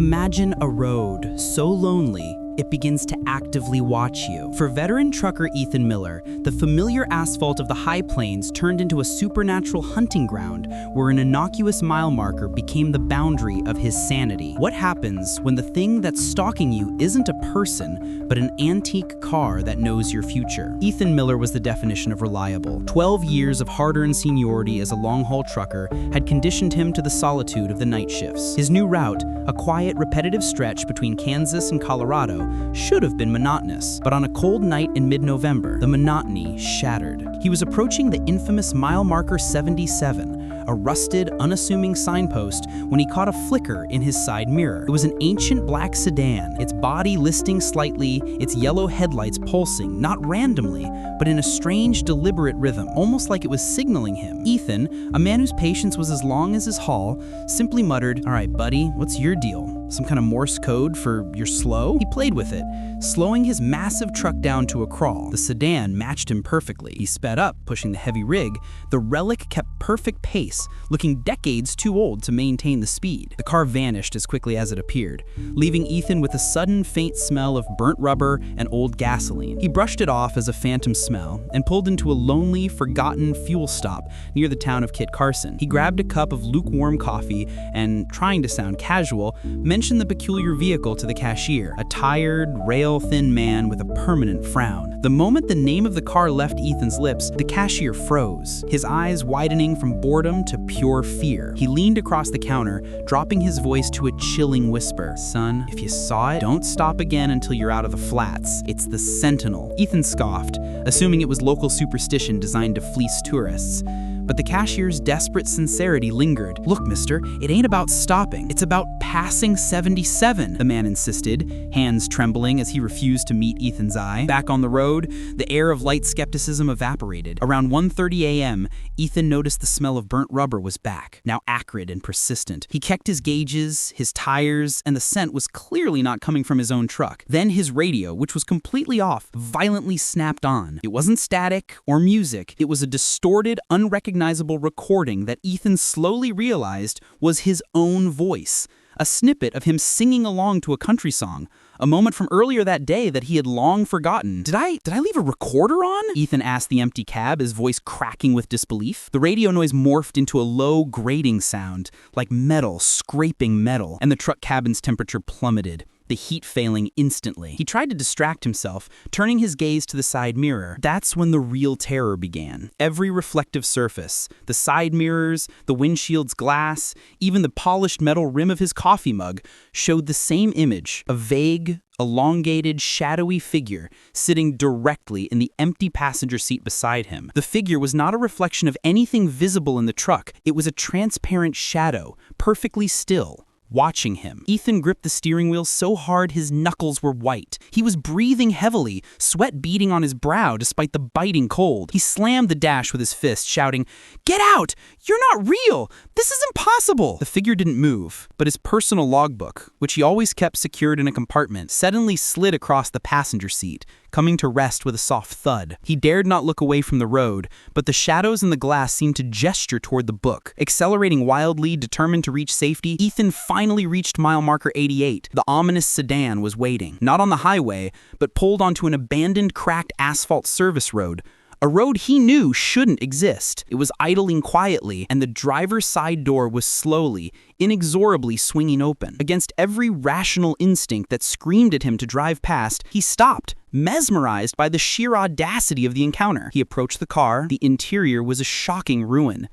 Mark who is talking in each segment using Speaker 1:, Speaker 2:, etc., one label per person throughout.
Speaker 1: Imagine a road so lonely, it begins to actively watch you. For veteran trucker Ethan Miller, the familiar asphalt of the high plains turned into a supernatural hunting ground where an innocuous mile marker became the boundary of his sanity. What happens when the thing that's stalking you isn't a person, but an antique car that knows your future? Ethan Miller was the definition of reliable. 12 years of hard-earned seniority as a long-haul trucker had conditioned him to the solitude of the night shifts. His new route, a quiet, repetitive stretch between Kansas and Colorado, should have been monotonous, but on a cold night in mid-November, the monotony shattered. He was approaching the infamous mile marker 77, a rusted, unassuming signpost, when he caught a flicker in his side mirror. It was an ancient black sedan, its body listing slightly, its yellow headlights pulsing, not randomly, but in a strange, deliberate rhythm, almost like it was signaling him. Ethan, a man whose patience was as long as his haul, simply muttered, "All right, buddy, what's your deal? Some kind of Morse code for you're slow?" He played with it, slowing his massive truck down to a crawl. The sedan matched him perfectly. He sped up, pushing the heavy rig. The relic kept perfect pace, looking decades too old to maintain the speed. The car vanished as quickly as it appeared, leaving Ethan with a sudden faint smell of burnt rubber and old gasoline. He brushed it off as a phantom smell and pulled into a lonely, forgotten fuel stop near the town of Kit Carson. He grabbed a cup of lukewarm coffee and, trying to sound casual, mentioned the peculiar vehicle to the cashier, a tired, rail-thin man with a permanent frown. The moment the name of the car left Ethan's lips, the cashier froze, his eyes widening from boredom to pure fear. He leaned across the counter, dropping his voice to a chilling whisper. "Son, if you saw it, don't stop again until you're out of the flats. It's the Sentinel." Ethan scoffed, assuming it was local superstition designed to fleece tourists. But the cashier's desperate sincerity lingered. "Look, mister, it ain't about stopping. It's about passing 77, the man insisted, hands trembling as he refused to meet Ethan's eye. Back on the road, the air of light skepticism evaporated. Around 1:30 a.m., Ethan noticed the smell of burnt rubber was back, now acrid and persistent. He checked his gauges, his tires, and the scent was clearly not coming from his own truck. Then his radio, which was completely off, violently snapped on. It wasn't static or music. It was a distorted, unrecognizable recording that Ethan slowly realized was his own voice, a snippet of him singing along to a country song, a moment from earlier that day that he had long forgotten. Did I leave a recorder on?" Ethan asked the empty cab, his voice cracking with disbelief. The radio noise morphed into a low, grating sound, like metal scraping metal, and the truck cabin's temperature plummeted, the heat failing instantly. He tried to distract himself, turning his gaze to the side mirror. That's when the real terror began. Every reflective surface, the side mirrors, the windshield's glass, even the polished metal rim of his coffee mug, showed the same image, a vague, elongated, shadowy figure sitting directly in the empty passenger seat beside him. The figure was not a reflection of anything visible in the truck. It was a transparent shadow, perfectly still, watching him. Ethan gripped the steering wheel so hard his knuckles were white. He was breathing heavily, sweat beading on his brow despite the biting cold. He slammed the dash with his fist, shouting, "Get out! You're not real! This is impossible!" The figure didn't move, but his personal logbook, which he always kept secured in a compartment, suddenly slid across the passenger seat, coming to rest with a soft thud. He dared not look away from the road, but the shadows in the glass seemed to gesture toward the book. Accelerating wildly, determined to reach safety, Ethan finally reached mile marker 88. The ominous sedan was waiting, not on the highway, but pulled onto an abandoned, cracked asphalt service road. A road he knew shouldn't exist. It was idling quietly, and the driver's side door was slowly, inexorably swinging open. Against every rational instinct that screamed at him to drive past, he stopped, mesmerized by the sheer audacity of the encounter. He approached the car. The interior was a shocking ruin,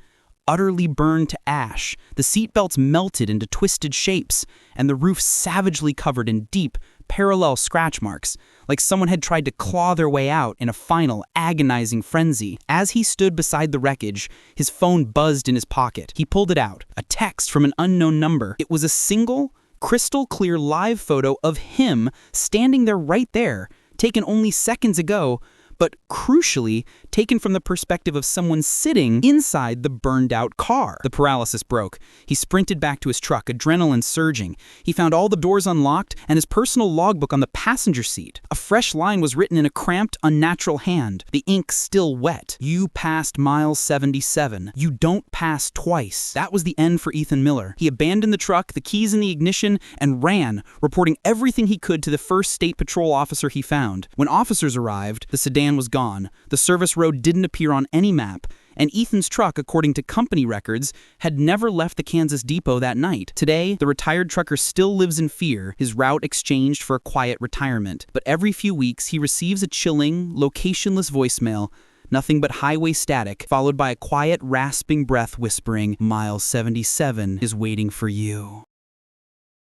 Speaker 1: utterly burned to ash. The seatbelts melted into twisted shapes, and the roof savagely covered in deep, parallel scratch marks, like someone had tried to claw their way out in a final, agonizing frenzy. As he stood beside the wreckage, his phone buzzed in his pocket. He pulled it out, a text from an unknown number. It was a single, crystal-clear live photo of him standing there right there, taken only seconds ago, but crucially, taken from the perspective of someone sitting inside the burned-out car. The paralysis broke. He sprinted back to his truck, adrenaline surging. He found all the doors unlocked and his personal logbook on the passenger seat. A fresh line was written in a cramped, unnatural hand, the ink still wet. "You passed mile 77. You don't pass twice." That was the end for Ethan Miller. He abandoned the truck, the keys in the ignition, and ran, reporting everything he could to the first state patrol officer he found. When officers arrived, the sedan was gone. The service road didn't appear on any map, and Ethan's truck, according to company records, had never left the Kansas depot that night. Today, the retired trucker still lives in fear, his route exchanged for a quiet retirement. But every few weeks, he receives a chilling, locationless voicemail, nothing but highway static, followed by a quiet, rasping breath whispering, "Mile 77 is waiting for you."